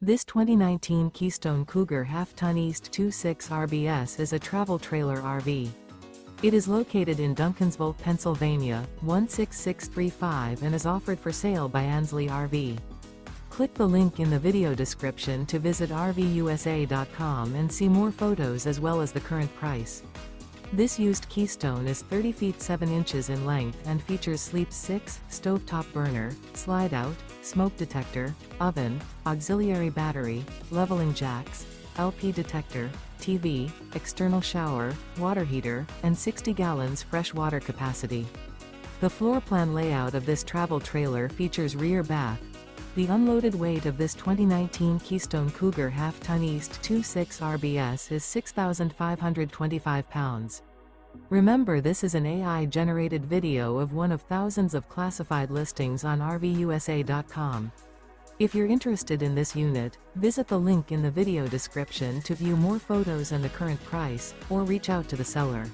This 2019 Keystone Cougar Half-Ton East 26 RBS is a travel trailer RV. It is located in Duncansville, Pennsylvania, 16635 and is offered for sale by Ansley RV. Click the link in the video description to visit RVUSA.com and see more photos as well as the current price. This used Keystone is 30 feet 7 inches in length and features sleep 6, stovetop burner, slide-out, smoke detector, oven, auxiliary battery, leveling jacks, LP detector, TV, external shower, water heater, and 60 gallons fresh water capacity. The floor plan layout of this travel trailer features rear bath. The unloaded weight of this 2019 Keystone Cougar Half-Ton East 26 RBS is 6,525 pounds. Remember, this is an AI-generated video of one of thousands of classified listings on RVUSA.com. If you're interested in this unit, visit the link in the video description to view more photos and the current price, or reach out to the seller.